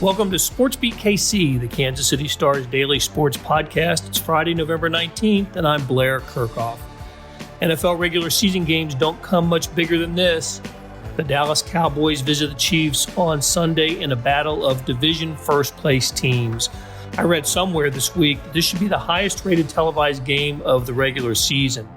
Welcome to SportsBeat KC, the Kansas City Star's daily sports podcast. It's Friday, November 19th, and I'm Blair Kirchhoff. NFL regular season games don't come much bigger than this. The Dallas Cowboys visit the Chiefs on Sunday in a battle of division first-place teams. I read somewhere this week that this should be the highest-rated televised game of the regular season.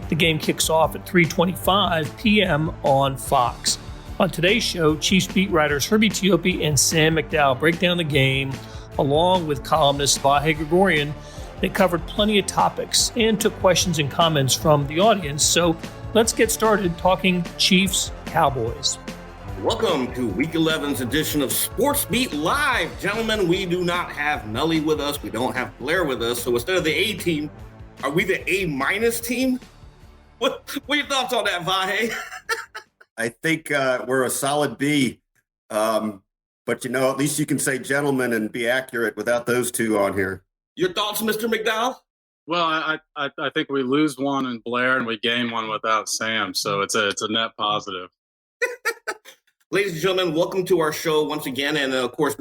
The game kicks off at 3:25 p.m. on Fox. On today's show, Chiefs beat writers Herbie, Teope, and Sam McDowell break down the game, along with columnist Vahe Gregorian. They covered plenty of topics and took questions and comments from the audience. So let's get started talking Chiefs Cowboys. Welcome to Week 11's edition of SportsBeat Live. Gentlemen, we do not have Melly with us. We don't have Blair with us. So instead of the A team, are we the A- team? What are your thoughts on that, Vahe? I think we're a solid B, but at least you can say gentlemen and be accurate without those two on here. Your thoughts, Mr. McDowell? Well, I think we lose one in Blair and we gain one without Sam, so it's a net positive. Ladies and gentlemen, welcome to our show once again, and of course,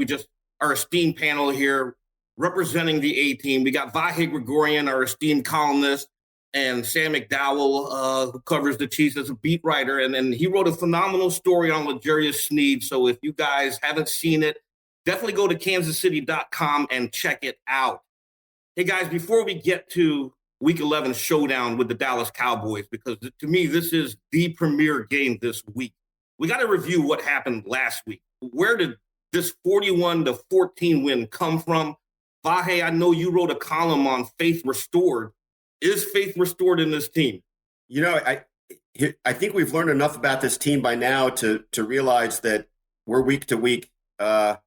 our esteemed panel here representing the A team. We got Vahe Gregorian, our esteemed columnist, and Sam McDowell, who covers the Chiefs as a beat writer. And he wrote a phenomenal story on L'Jarius Sneed. So if you guys haven't seen it, definitely go to kansascity.com and check it out. Hey, guys, before we get to Week 11 showdown with the Dallas Cowboys, because to me, this is the premier game this week, we got to review what happened last week. Where did this 41-14 win come from? Vahe, I know you wrote a column on Faith Restored. Is faith restored in this team? I think we've learned enough about this team by now to realize that we're week to week. I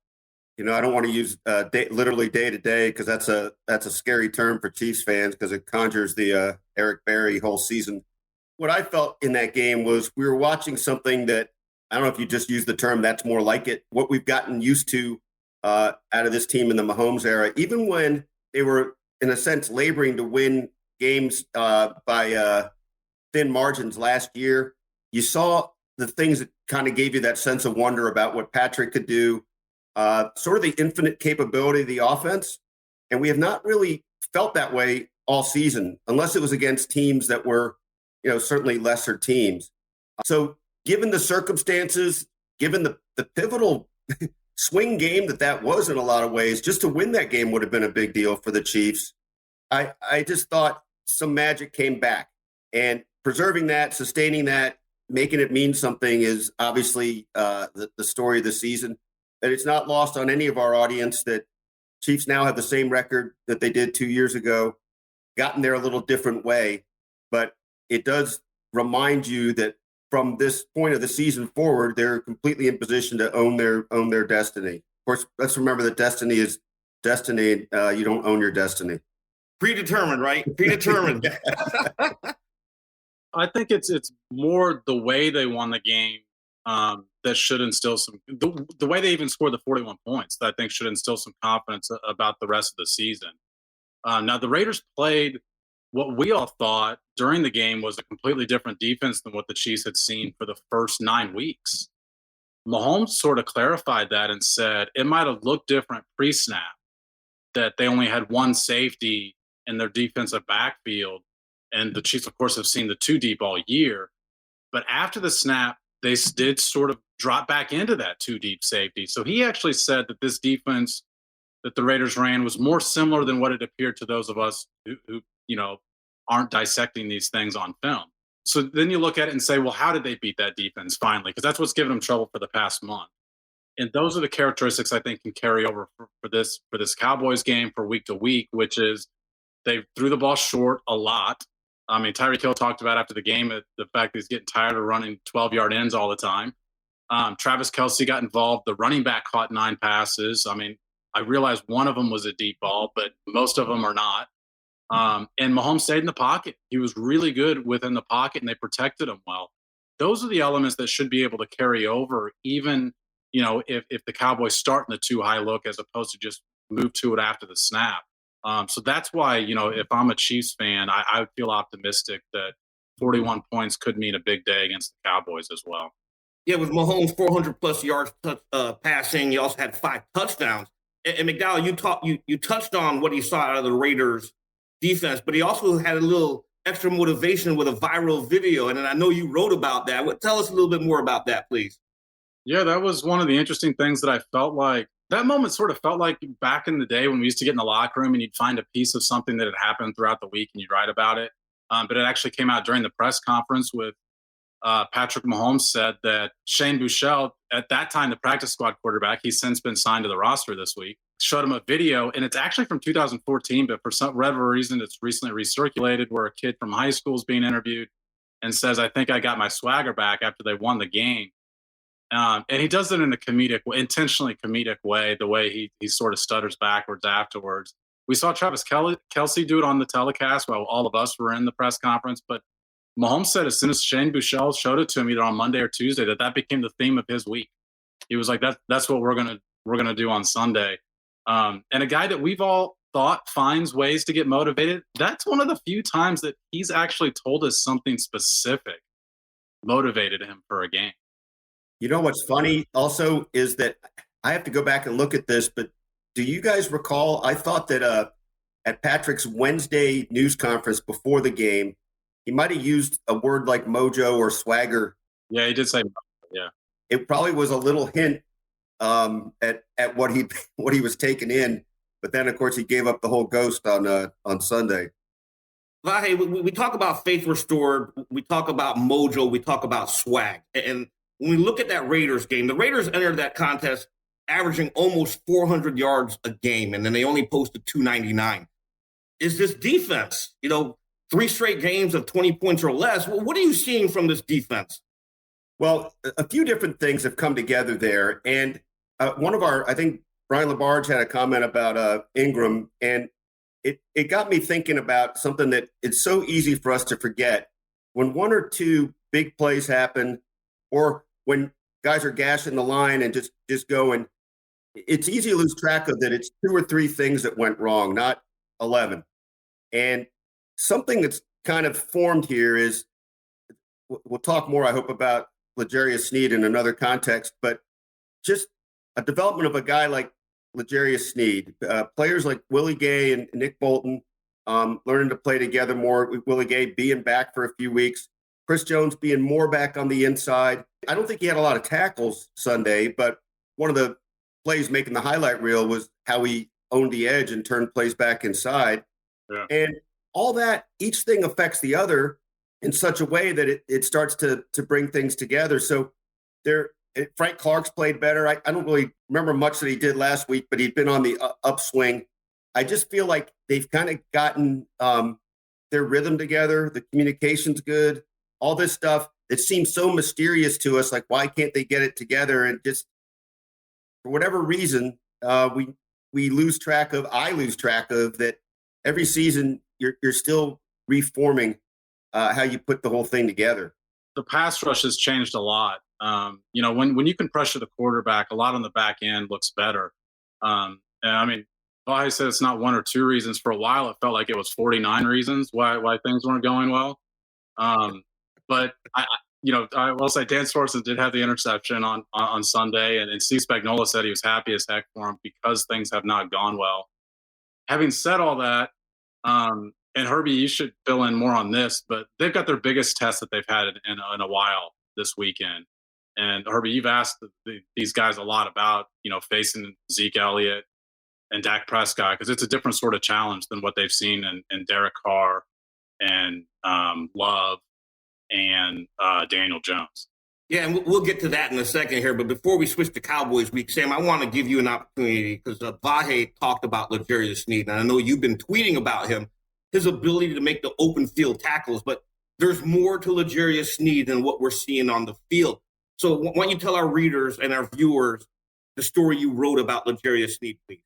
don't want to use literally day to day because that's a scary term for Chiefs fans because it conjures the Eric Berry whole season. What I felt in that game was we were watching something that, I don't know if you just used the term, that's more like it, what we've gotten used to out of this team in the Mahomes era, even when they were, in a sense, laboring to win games by thin margins last year. You saw the things that kind of gave you that sense of wonder about what Patrick could do, sort of the infinite capability of the offense. And we have not really felt that way all season, unless it was against teams that were, certainly lesser teams. So given the circumstances, given the pivotal swing game that was in a lot of ways, just to win that game would have been a big deal for the Chiefs. I just thought some magic came back, and preserving that, sustaining that, making it mean something is obviously the story of the season. And it's not lost on any of our audience that Chiefs now have the same record that they did 2 years ago, gotten there a little different way. But it does remind you that from this point of the season forward, they're completely in position to own their destiny. Of course, let's remember that destiny is destiny. You don't own your destiny. Predetermined, right? Predetermined. I think it's more the way they won the game that should instill the way they even scored the 41 points that I think should instill some confidence about the rest of the season. Now, the Raiders played what we all thought during the game was a completely different defense than what the Chiefs had seen for the first 9 weeks. Mahomes sort of clarified that and said it might have looked different pre-snap, that they only had one safety in their defensive backfield. And the Chiefs, of course, have seen the two deep all year. But after the snap, they did sort of drop back into that two deep safety. So he actually said that this defense that the Raiders ran was more similar than what it appeared to those of us who aren't dissecting these things on film. So then you look at it and say, well, how did they beat that defense finally? Because that's what's given them trouble for the past month. And those are the characteristics I think can carry over for this Cowboys game for week to week, which is they threw the ball short a lot. I mean, Tyreek Hill talked about after the game the fact that he's getting tired of running 12-yard ends all the time. Travis Kelce got involved. The running back caught 9 passes. I mean, I realized one of them was a deep ball, but most of them are not. And Mahomes stayed in the pocket. He was really good within the pocket, and they protected him well. Those are the elements that should be able to carry over, even if the Cowboys start in the too high look as opposed to just move to it after the snap. So that's why, if I'm a Chiefs fan, I feel optimistic that 41 points could mean a big day against the Cowboys as well. Yeah, with Mahomes 400 plus yards passing, he also had 5 touchdowns. And McDowell, you touched on what he saw out of the Raiders defense, but he also had a little extra motivation with a viral video. And then I know you wrote about that. Tell us a little bit more about that, please. Yeah, that was one of the interesting things that I felt like. That moment sort of felt like back in the day when we used to get in the locker room and you'd find a piece of something that had happened throughout the week and you'd write about it. But it actually came out during the press conference with Patrick Mahomes said that Shane Buechele, at that time the practice squad quarterback, he's since been signed to the roster this week, showed him a video, and it's actually from 2014, but for some whatever reason, it's recently recirculated where a kid from high school is being interviewed and says, "I think I got my swagger back after they won the game." And he does it in a intentionally comedic way, the way he sort of stutters backwards afterwards. We saw Travis Kelce do it on the telecast while all of us were in the press conference, but Mahomes said as soon as Shane Buechele showed it to him either on Monday or Tuesday that became the theme of his week. He was like, "That's what we're gonna do on Sunday." And a guy that we've all thought finds ways to get motivated. That's one of the few times that he's actually told us something specific motivated him for a game. You know what's funny also is that I have to go back and look at this, but do you guys recall? I thought that at Patrick's Wednesday news conference before the game, he might have used a word like mojo or swagger. Yeah, he did say, yeah. It probably was a little hint at what he was taking in, but then of course he gave up the whole ghost on Sunday. Vahe, we talk about faith restored, we talk about mojo, we talk about swag, and when we look at that Raiders game, the Raiders entered that contest averaging almost 400 yards a game, and then they only posted 299. Is this defense, 3 straight games of 20 points or less? Well, what are you seeing from this defense? Well, a few different things have come together there. And I think Brian Labarge had a comment about Ingram, and it got me thinking about something that it's so easy for us to forget. When 1 or 2 big plays happen, or when guys are gashing the line and just going, it's easy to lose track of that. It's 2 or 3 things that went wrong, not 11. And something that's kind of formed here is, we'll talk more, I hope, about L'Jarius Sneed in another context, but just a development of a guy like L'Jarius Sneed, players like Willie Gay and Nick Bolton learning to play together more, with Willie Gay being back for a few weeks, Chris Jones being more back on the inside. I don't think he had a lot of tackles Sunday, but one of the plays making the highlight reel was how he owned the edge and turned plays back inside. Yeah. And all that, each thing affects the other in such a way that it starts to bring things together. So Frank Clark's played better. I don't really remember much that he did last week, but he'd been on the upswing. I just feel like they've kind of gotten their rhythm together. The communication's good. All this stuff that seems so mysterious to us, like why can't they get it together? And just for whatever reason, we lose track of. I lose track of that. Every season, you're still reforming how you put the whole thing together. The pass rush has changed a lot. When you can pressure the quarterback, a lot on the back end looks better. And I mean, Vahe said it's not 1 or 2 reasons. For a while, it felt like it was 49 reasons why things weren't going well. But I will say Dan Sorensen did have the interception on Sunday, and Steve Spagnuolo said he was happy as heck for him because things have not gone well. Having said all that, and Herbie, you should fill in more on this, but they've got their biggest test that they've had in a while this weekend. And Herbie, you've asked these guys a lot about, facing Zeke Elliott and Dak Prescott, because it's a different sort of challenge than what they've seen in Derek Carr and Love and Daniel Jones. Yeah, and we'll get to that in a second here. But before we switch to Cowboys week, Sam, I want to give you an opportunity because Vahe talked about L'Jarius Sneed, and I know you've been tweeting about him, his ability to make the open field tackles. But there's more to L'Jarius Sneed than what we're seeing on the field. So why don't you tell our readers and our viewers the story you wrote about L'Jarius Sneed, please?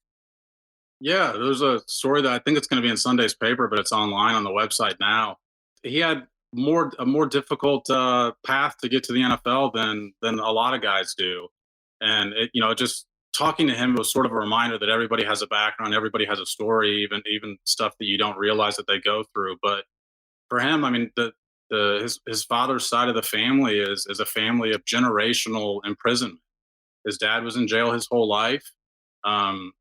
Yeah, there's a story that I think it's going to be in Sunday's paper, but it's online on the website now. He had a more difficult path to get to the NFL than a lot of guys do. And just talking to him was sort of a reminder that everybody has a background, everybody has a story, even stuff that you don't realize that they go through. But for him, I mean, his father's side of the family is a family of generational imprisonment. His dad was in jail his whole life.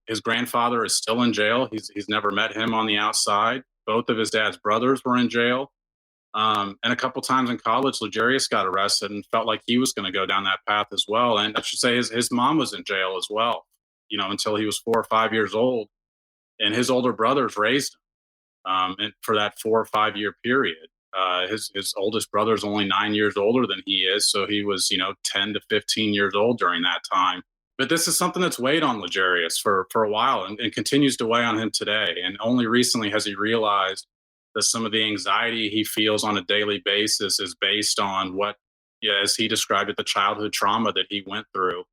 His grandfather is still in jail. He's never met him on the outside. Both of his dad's brothers were in jail. And a couple times in college, Legarius got arrested and felt like he was going to go down that path as well. And I should say his mom was in jail as well, until he was 4 or 5 years old. And his older brothers raised him and for that 4 or 5 year period. His oldest brother is only 9 years older than he is. So he was, 10 to 15 years old during that time. But this is something that's weighed on Legarius for a while and continues to weigh on him today. And only recently has he realized that some of the anxiety he feels on a daily basis is based on what, as he described it, the childhood trauma that he went through.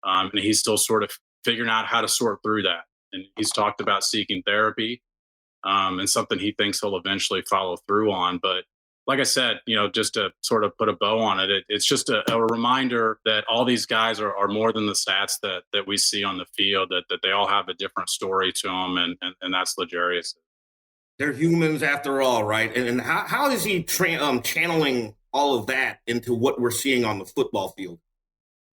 And he's still sort of figuring out how to sort through that. And he's talked about seeking therapy and something he thinks he'll eventually follow through on. But like I said, just to sort of put a bow on it, it's just a reminder that all these guys are more than the stats that we see on the field, that they all have a different story to them, and that's Legarius. They're humans after all, right? And how is he channeling all of that into what we're seeing on the football field?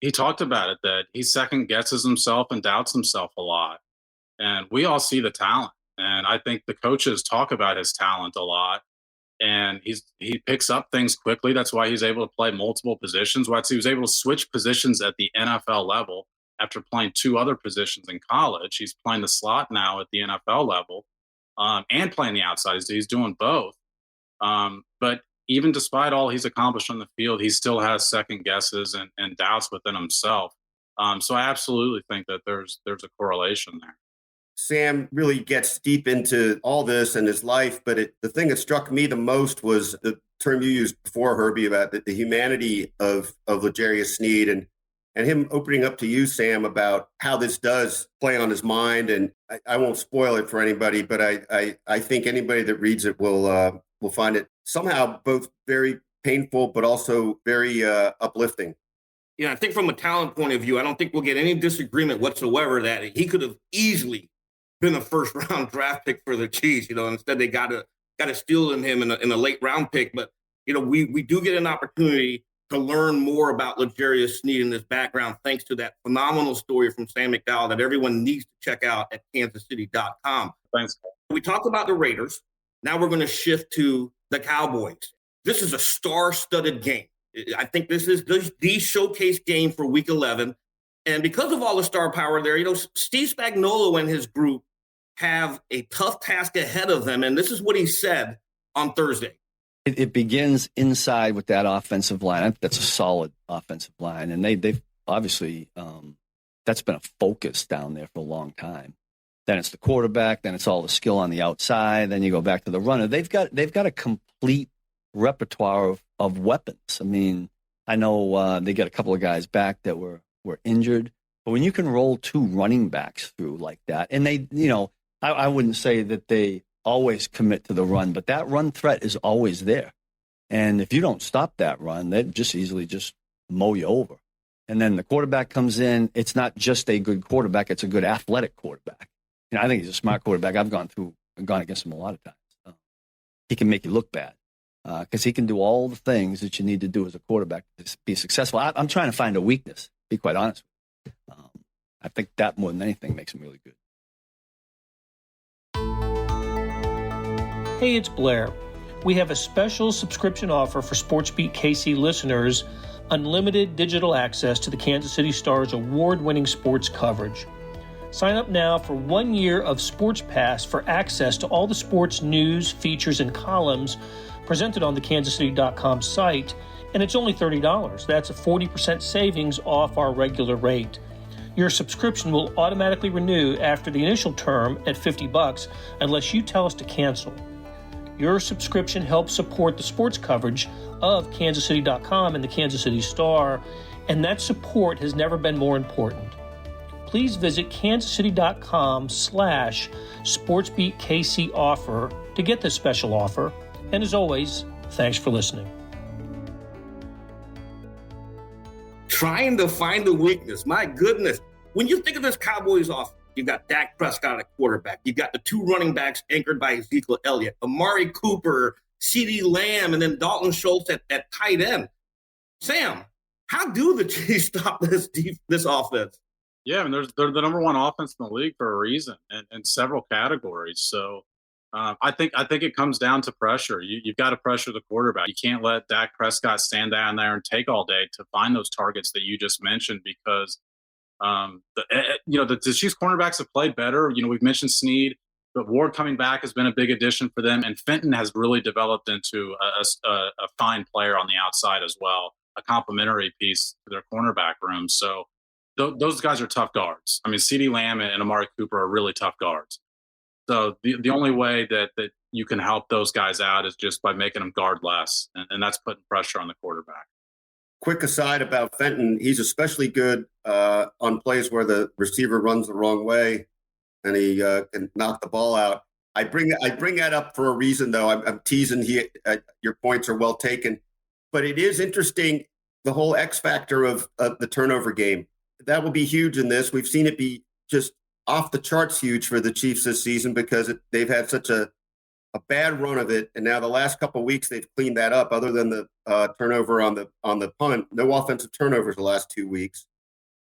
He talked about it, that he second guesses himself and doubts himself a lot. And we all see the talent. And I think the coaches talk about his talent a lot. And he picks up things quickly. That's why he's able to play multiple positions. Why he was able to switch positions at the NFL level after playing 2 other positions in college. He's playing the slot now at the NFL level and playing the outside. He's doing both. But even despite all he's accomplished on the field, he still has second guesses and doubts within himself. So I absolutely think that there's a correlation there. Sam really gets deep into all this and his life, but the thing that struck me the most was the term you used before, Herbie, about the humanity of Legarius Sneed and him opening up to you, Sam, about how this does play on his mind. And I won't spoil it for anybody, but I think anybody that reads it will find it somehow both very painful, but also very uplifting. Yeah, I think from a talent point of view, I don't think we'll get any disagreement whatsoever that he could have easily been a first-round draft pick for the Chiefs. Instead they got to steal him in a late round pick. But we do get an opportunity to learn more about Legarius Sneed and his background thanks to that phenomenal story from Sam McDowell that everyone needs to check out at kansascity.com. Thanks. We talked about the Raiders. Now we're going to shift to the Cowboys. This is a star-studded game. I think this is the showcase game for Week 11. And because of all the star power there, Steve Spagnuolo and his group have a tough task ahead of them. And this is what he said on Thursday. It begins inside with that offensive line. That's a solid offensive line. And they've obviously, that's been a focus down there for a long time. Then it's the quarterback. Then it's all the skill on the outside. Then you go back to the runner. They've got a complete repertoire of weapons. I mean, I know they got a couple of guys back that were injured. But when you can roll 2 running backs through like that, and they, I wouldn't say that they always commit to the run, but that run threat is always there. And if you don't stop that run, they'd just easily just mow you over. And then the quarterback comes in. It's not just a good quarterback. It's a good athletic quarterback. I think he's a smart quarterback. I've gone against him a lot of times. He can make you look bad because he can do all the things that you need to do as a quarterback to be successful. I'm trying to find a weakness, to be quite honest with you. I think that more than anything makes him really good. Hey, it's Blair. We have a special subscription offer for SportsBeat KC listeners, unlimited digital access to the Kansas City Star's award-winning sports coverage. Sign up now for 1 year of Sports Pass for access to all the sports news, features, and columns presented on the kansascity.com site, and it's only $30. That's a 40% savings off our regular rate. Your subscription will automatically renew after the initial term at $50 unless you tell us to cancel. Your subscription helps support the sports coverage of kansascity.com and the Kansas City Star, and that support has never been more important. Please visit kansascity.com/SportsBeatKC offer to get this special offer. And as always, thanks for listening. Trying to find a weakness. My goodness. When you think of this Cowboys offense, you've got Dak Prescott at quarterback. You've got the 2 running backs anchored by Ezekiel Elliott. Amari Cooper CeeDee Lamb and then Dalton Schultz at tight end. Sam, how do the Chiefs stop this offense? Yeah, I mean, they're the number one offense in the league for a reason, in several categories. So I think it comes down to pressure. You've got to pressure the quarterback. You can't let Dak Prescott stand down there and take all day to find those targets that you just mentioned, because the Chiefs cornerbacks have played better. We've mentioned Snead, but Ward coming back has been a big addition for them, and Fenton has really developed into a fine player on the outside as well, a complementary piece to their cornerback room. So those guys are tough guards. I mean, CeeDee Lamb and Amari Cooper are really tough guards. So the only way that you can help those guys out is just by making them guard less, and that's putting pressure on the quarterback. Quick aside about Fenton, he's especially good on plays where the receiver runs the wrong way and he can knock the ball out. I bring that up for a reason, though. I'm teasing. Your points are well taken. But it is interesting, the whole X factor of the turnover game. That will be huge in this. We've seen it be just off the charts huge for the Chiefs this season because they've had such a bad run of it. And now the last couple of weeks, they've cleaned that up other than the turnover on the punt. No offensive turnovers the last 2 weeks.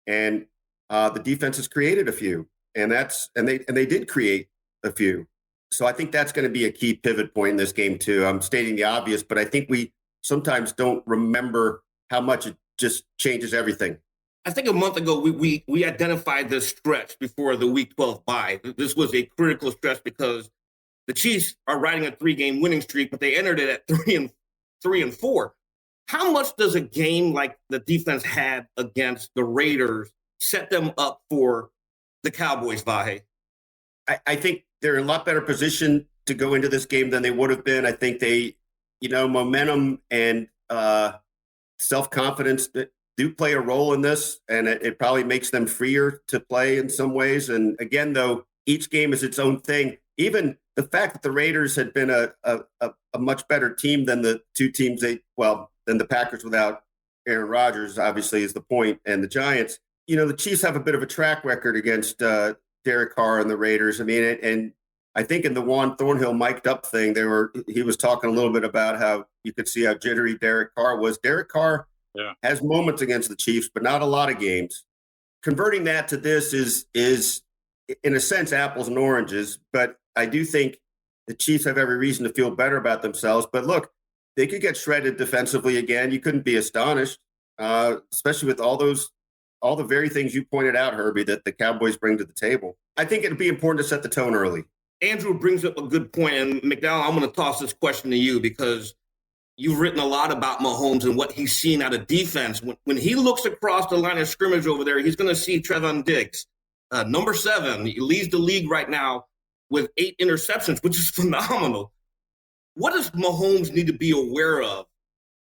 And the defense has created a few. And they did create a few. So I think that's going to be a key pivot point in this game, too. I'm stating the obvious, but I think we sometimes don't remember how much it just changes everything. I think a month ago, we identified this stretch before the Week 12 bye. This was a critical stretch because the Chiefs are riding a 3-game winning streak, but they entered it at 3-4. How much does a game like the defense had against the Raiders set them up for the Cowboys, Vahe? I think they're in a lot better position to go into this game than they would have been. I think they, momentum and self-confidence do play a role in this, and it probably makes them freer to play in some ways. And again, though, each game is its own thing. Even the fact that the Raiders had been a much better team than the two teams than the Packers without Aaron Rodgers, obviously, is the point, and the Giants. The Chiefs have a bit of a track record against Derek Carr and the Raiders. I mean, and I think in the Juan Thornhill mic'd up thing, he was talking a little bit about how you could see how jittery Derek Carr was. Derek Carr has moments against the Chiefs, but not a lot of games. Converting that to this is in a sense, apples and oranges, but I do think the Chiefs have every reason to feel better about themselves. But look, they could get shredded defensively again. You couldn't be astonished, especially with all the very things you pointed out, Herbie, that the Cowboys bring to the table. I think it'd be important to set the tone early. Andrew brings up a good point, and McDowell, I'm going to toss this question to you because you've written a lot about Mahomes and what he's seen out of defense. When he looks across the line of scrimmage over there, he's going to see Trevon Diggs, number 7. He leads the league right now with 8 interceptions, which is phenomenal. What does Mahomes need to be aware of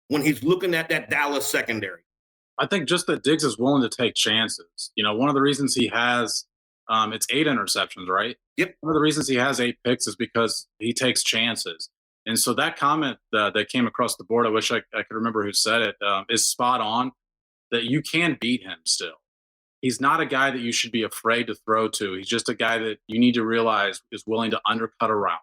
when he's looking at that Dallas secondary? I think just that Diggs is willing to take chances. One of the reasons he has it's 8 interceptions, right? Yep. One of the reasons he has 8 picks is because he takes chances. And so that comment that came across the board, I wish I could remember who said it, is spot on, that you can beat him still. He's not a guy that you should be afraid to throw to. He's just a guy that you need to realize is willing to undercut a route,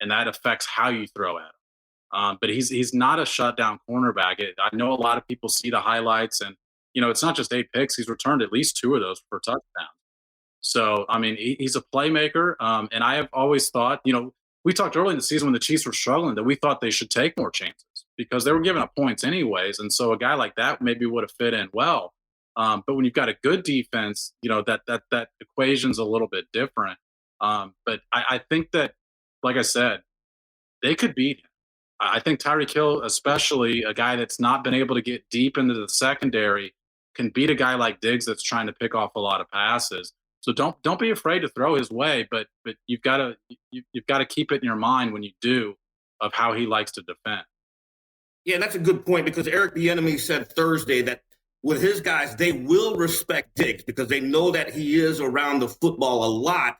and that affects how you throw at him. But he's not a shutdown cornerback. I know a lot of people see the highlights, and it's not just 8 picks. He's returned at least 2 of those for touchdowns. So I mean, he's a playmaker, and I have always thought, we talked early in the season when the Chiefs were struggling that we thought they should take more chances because they were giving up points anyways, and so a guy like that maybe would have fit in well. But when you've got a good defense, that equation's a little bit different. But I think that, like I said, they could beat him. I think Tyreek Hill, especially a guy that's not been able to get deep into the secondary, can beat a guy like Diggs that's trying to pick off a lot of passes. So don't be afraid to throw his way, but you've got to keep it in your mind when you do of how he likes to defend. Yeah, that's a good point because Eric Bieniemy said Thursday that with his guys, they will respect Diggs because they know that he is around the football a lot,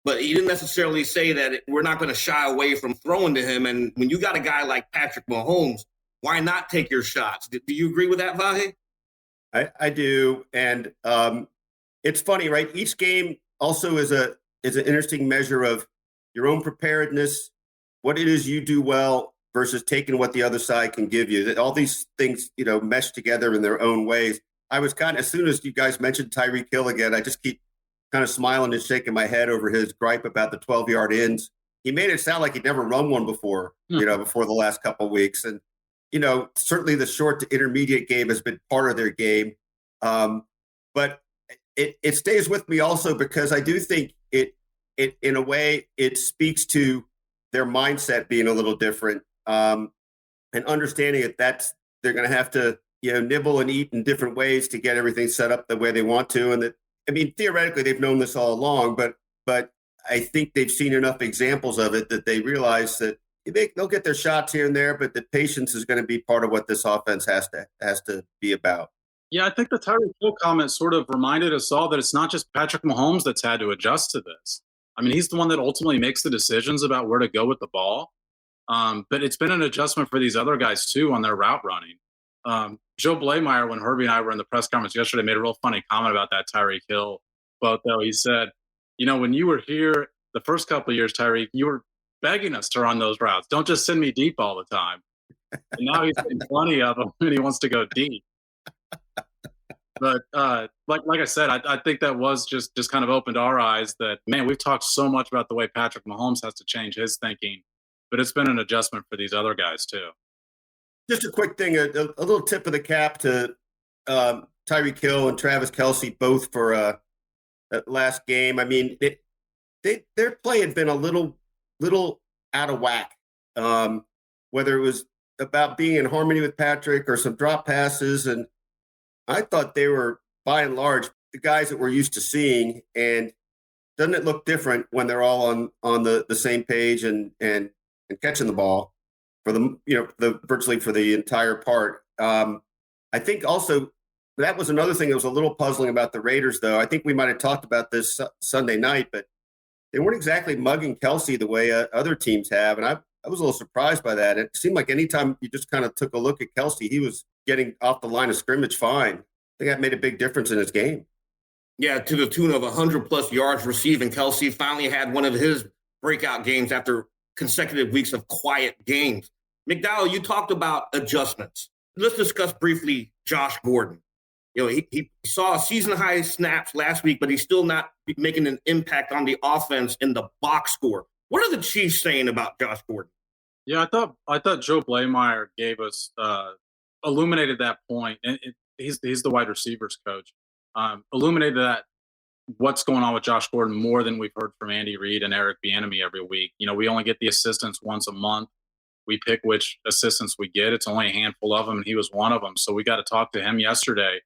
but he didn't necessarily say that we're not going to shy away from throwing to him. And when you got a guy like Patrick Mahomes, why not take your shots? Do you agree with that, Vahe? I do. And it's funny, right? Each game also is an interesting measure of your own preparedness, what it is you do well, versus taking what the other side can give you. That all these things, mesh together in their own ways. I was as soon as you guys mentioned Tyreek Hill again, I just keep kind of smiling and shaking my head over his gripe about the 12-yard ins. He made it sound like he'd never run one before, before the last couple of weeks. And, certainly the short to intermediate game has been part of their game. But it stays with me also because I do think it in a way, it speaks to their mindset being a little different, and understanding that they're going to have to, nibble and eat in different ways to get everything set up the way they want to. And that, theoretically, they've known this all along, but I think they've seen enough examples of it that they realize that they'll get their shots here and there, but the patience is going to be part of what this offense has to be about. Yeah, I think the Tyreek Hill comment sort of reminded us all that it's not just Patrick Mahomes that's had to adjust to this. He's the one that ultimately makes the decisions about where to go with the ball. But it's been an adjustment for these other guys, too, on their route running. Joe Blameyer, when Herbie and I were in the press conference yesterday, made a real funny comment about that Tyreek Hill quote, though. He said, when you were here the first couple of years, Tyreek, you were begging us to run those routes. Don't just send me deep all the time. And now he's getting plenty of them and he wants to go deep. But like I said, I think that was just kind of opened our eyes that, man, we've talked so much about the way Patrick Mahomes has to change his thinking, but it's been an adjustment for these other guys too. Just a quick thing, a little tip of the cap to Tyreek Hill and Travis Kelce, both for that last game. Their play had been a little out of whack, whether it was about being in harmony with Patrick or some drop passes. And I thought they were, by and large, the guys that we're used to seeing. And doesn't it look different when they're all on the same page and catching the ball for virtually for the entire part? I think also that was another thing that was a little puzzling about the Raiders, though. I think we might have talked about this Sunday night, but they weren't exactly mugging Kelce the way other teams have. And I was a little surprised by that. It seemed like anytime you just kind of took a look at Kelce, he was getting off the line of scrimmage fine. I think that made a big difference in his game. Yeah, to the tune of 100-plus yards receiving. Kelce finally had one of his breakout games after consecutive weeks of quiet games. McDowell, you talked about adjustments. Let's discuss briefly Josh Gordon. He saw season-high snaps last week, but he's still not making an impact on the offense in the box score. What are the Chiefs saying about Josh Gordon? Yeah, I thought Joe Blameyer gave us illuminated that point, and he's the wide receivers coach. Illuminated that what's going on with Josh Gordon more than we've heard from Andy Reid and Eric Bieniemy every week. We only get the assistants once a month. We pick which assistants we get. It's only a handful of them, and he was one of them. So we got to talk to him yesterday.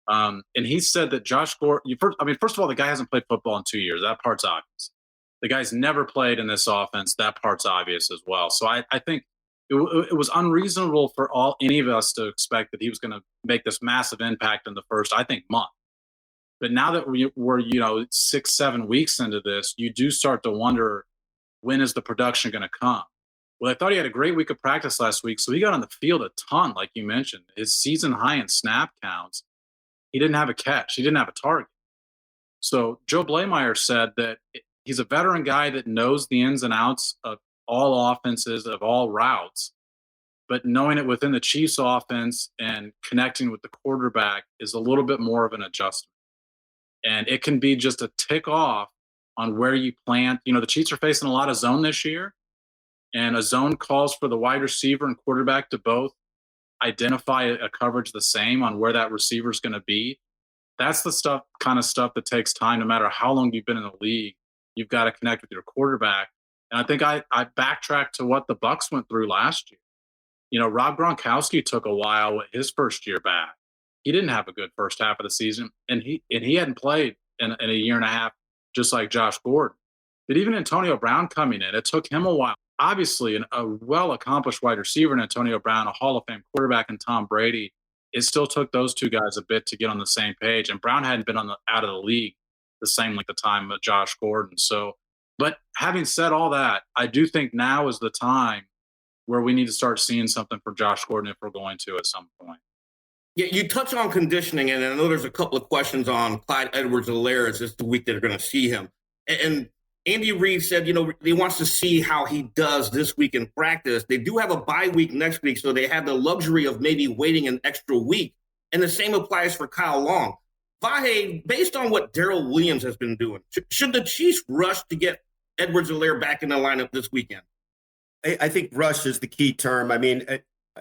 And he said that Josh Gordon, first of all, the guy hasn't played football in 2 years. That part's obvious. The guy's never played in this offense. That part's obvious as well. So I think it was unreasonable for any of us to expect that he was going to make this massive impact in the first, month. But now that we're 6-7 weeks into this, you do start to wonder, when is the production going to come? Well, I thought he had a great week of practice last week, so he got on the field a ton, like you mentioned. His season high in snap counts, he didn't have a catch. He didn't have a target. So Joe Blameyer said that he's a veteran guy that knows the ins and outs of all offenses, of all routes, but knowing it within the Chiefs offense and connecting with the quarterback is a little bit more of an adjustment. And it can be just a tick off on where you plant. The Chiefs are facing a lot of zone this year, and a zone calls for the wide receiver and quarterback to both identify a coverage the same on where that receiver is going to be. That's the kind of stuff that takes time. No matter how long you've been in the league, you've got to connect with your quarterback. And I think I backtracked to what the Bucs went through last year. Rob Gronkowski took a while with his first year back. He didn't have a good first half of the season, and he hadn't played in a year and a half, just like Josh Gordon. But even Antonio Brown coming in, it took him a while. Obviously, a well-accomplished wide receiver in Antonio Brown, a Hall of Fame quarterback in Tom Brady, it still took those two guys a bit to get on the same page. And Brown hadn't been out of the league the same length of time as Josh Gordon. So, but having said all that, I do think now is the time where we need to start seeing something for Josh Gordon if we're going to at some point. Yeah, you touch on conditioning, and I know there's a couple of questions on Clyde Edwards-Helaire. It's just the week that they're going to see him. And Andy Reid said, he wants to see how he does this week in practice. They do have a bye week next week, so they have the luxury of maybe waiting an extra week. And the same applies for Kyle Long. Vahe, based on what Darrell Williams has been doing, should the Chiefs rush to get Edwards-Helaire back in the lineup this weekend? I think rush is the key term. I mean,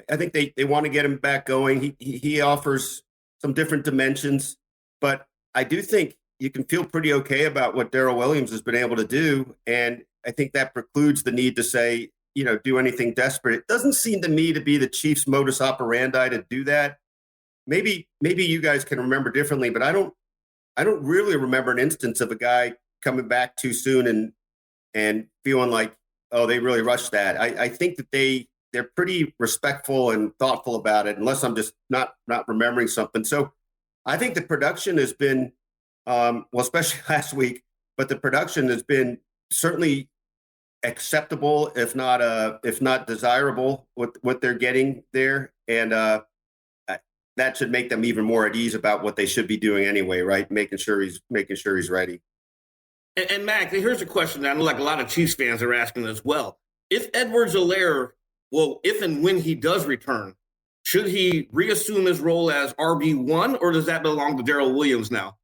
I think they want to get him back going. He offers some different dimensions, but I do think you can feel pretty okay about what Darrell Williams has been able to do. And I think that precludes the need to say, do anything desperate. It doesn't seem to me to be the Chiefs' modus operandi to do that. Maybe you guys can remember differently, but I don't really remember an instance of a guy coming back too soon and feeling like, oh, they really rushed that. I think that they're pretty respectful and thoughtful about it, unless I'm just not remembering something. So I think the production has been, especially last week, but the production has been certainly acceptable, if not desirable, what they're getting there, and that should make them even more at ease about what they should be doing anyway, right? Making sure he's ready. And Mac, here's a question that I know like a lot of Chiefs fans are asking as well. If Edwards-Helaire, if and when he does return, should he reassume his role as RB1, or does that belong to Darrell Williams now?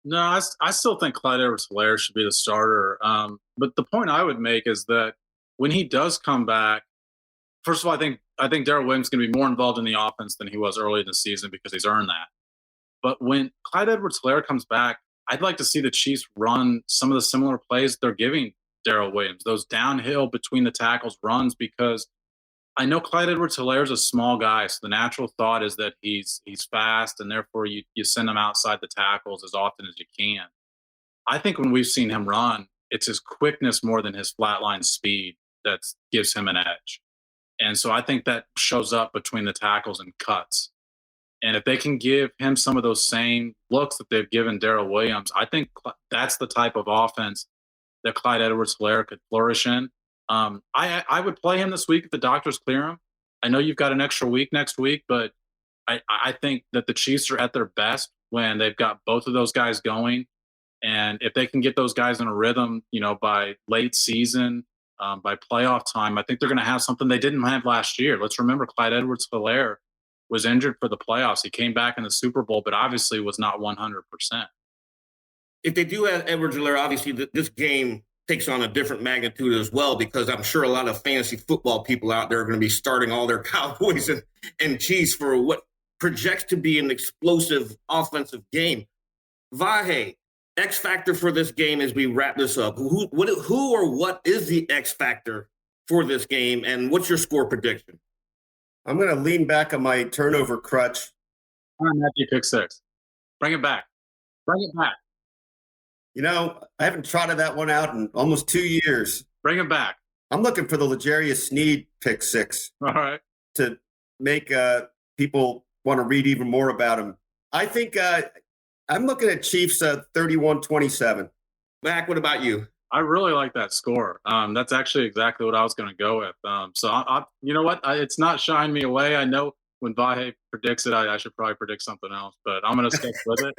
No, I still think Clyde Edwards-Helaire should be the starter. But the point I would make is that when he does come back, first of all, I think Darrell Williams is going to be more involved in the offense than he was early in the season because he's earned that. But when Clyde Edwards-Helaire comes back, I'd like to see the Chiefs run some of the similar plays they're giving Darrell Williams, those downhill between the tackles runs, because I know Clyde Edwards-Helaire is a small guy, so the natural thought is that he's fast, and therefore you send him outside the tackles as often as you can. I think when we've seen him run, it's his quickness more than his flatline speed that gives him an edge. And so I think that shows up between the tackles and cuts. And if they can give him some of those same looks that they've given Darrell Williams, I think that's the type of offense that Clyde Edwards-Helaire could flourish in. I would play him this week if the doctors clear him. I know you've got an extra week next week, but I think that the Chiefs are at their best when they've got both of those guys going. And if they can get those guys in a rhythm, by late season, by playoff time, I think they're going to have something they didn't have last year. Let's remember Clyde Edwards-Helaire was injured for the playoffs. He came back in the Super Bowl, but obviously was not 100%. If they do have Edwards-Helaire, obviously this game takes on a different magnitude as well, because I'm sure a lot of fantasy football people out there are going to be starting all their Cowboys and Chiefs for what projects to be an explosive offensive game. Vahe, X factor for this game as we wrap this up. Who or what is the X factor for this game, and what's your score prediction? I'm going to lean back on my turnover crutch. Matthew pick 6. Bring it back. Bring it back. I haven't trotted that one out in almost 2 years. Bring it back. I'm looking for the L'Jarius Sneed pick 6. All right. To make people want to read even more about him. I think I'm looking at Chiefs 31-27. Mac, what about you? I really like that score. That's actually exactly what I was going to go with. So I you know what? It's not shying me away. I know when Vahe predicts it, I should probably predict something else, but I'm going to stick with it.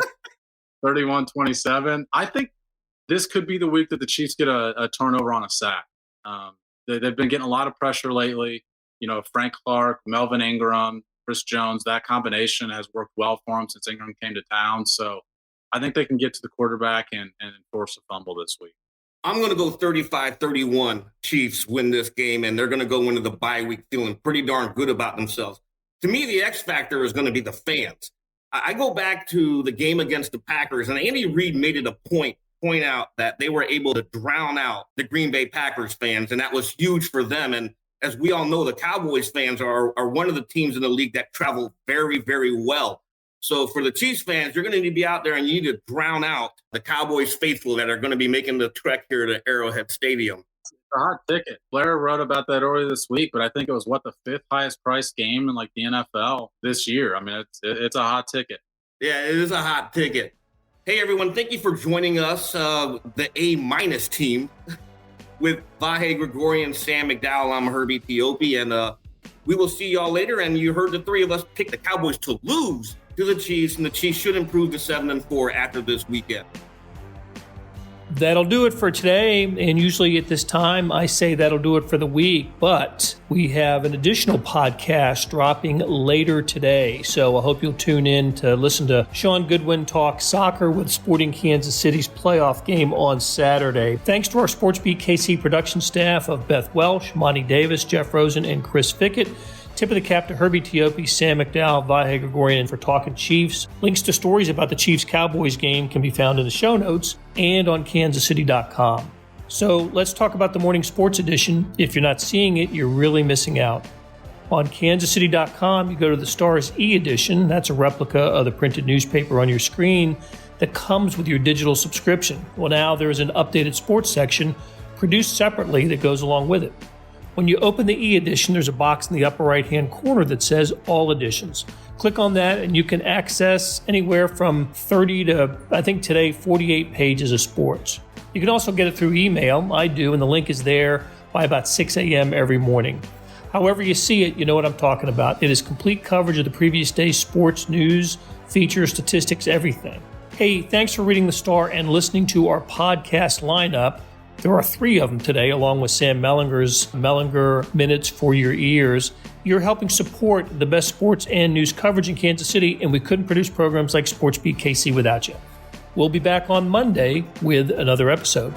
31-27. I think this could be the week that the Chiefs get a turnover on a sack. They've been getting a lot of pressure lately. Frank Clark, Melvin Ingram, Chris Jones, that combination has worked well for them since Ingram came to town. So I think they can get to the quarterback and force a fumble this week. I'm going to go 35-31. Chiefs win this game, and they're going to go into the bye week feeling pretty darn good about themselves. To me, the X factor is going to be the fans. I go back to the game against the Packers, and Andy Reid made it a point out that they were able to drown out the Green Bay Packers fans, and that was huge for them. And as we all know, the Cowboys fans are one of the teams in the league that travel very, very well. So for the Chiefs fans, you're going to need to be out there and you need to drown out the Cowboys faithful that are going to be making the trek here to Arrowhead Stadium. It's a hot ticket. Blair wrote about that earlier this week, but I think it was the 5th highest priced game in the NFL this year. I mean, it's a hot ticket. Yeah, it is a hot ticket. Hey, everyone, thank you for joining us, the A- team, with Vahe, Gregorian, Sam McDowell. I'm Herbie Teope, and we will see y'all later. And you heard the three of us pick the Cowboys to lose to the Chiefs, and the Chiefs should improve to 7-4 after this weekend. That'll do it for today, and usually at this time I say that'll do it for the week, but we have an additional podcast dropping later today, so I hope you'll tune in to listen to Sean Goodwin talk soccer with Sporting Kansas City's playoff game on Saturday. Thanks to our SportsBeat KC production staff of Beth Welsh, Monty Davis, Jeff Rosen, and Chris Fickett. Tip of the cap to Herbie, Teope, Sam McDowell, Vahe, Gregorian for Talking Chiefs. Links to stories about the Chiefs-Cowboys game can be found in the show notes and on kansascity.com. So let's talk about the morning sports edition. If you're not seeing it, you're really missing out. On kansascity.com, you go to the Stars e-edition. That's a replica of the printed newspaper on your screen that comes with your digital subscription. Well, now there's an updated sports section produced separately that goes along with it. When you open the e-edition, there's a box in the upper right-hand corner that says All Editions. Click on that and you can access anywhere from 30 to, I think today, 48 pages of sports. You can also get it through email. I do, and the link is there by about 6 a.m. every morning. However you see it, you know what I'm talking about. It is complete coverage of the previous day's sports, news, features, statistics, everything. Hey, thanks for reading the Star and listening to our podcast lineup. There are 3 of them today, along with Sam Mellinger's Mellinger Minutes for Your Ears. You're helping support the best sports and news coverage in Kansas City, and we couldn't produce programs like SportsBeat KC without you. We'll be back on Monday with another episode.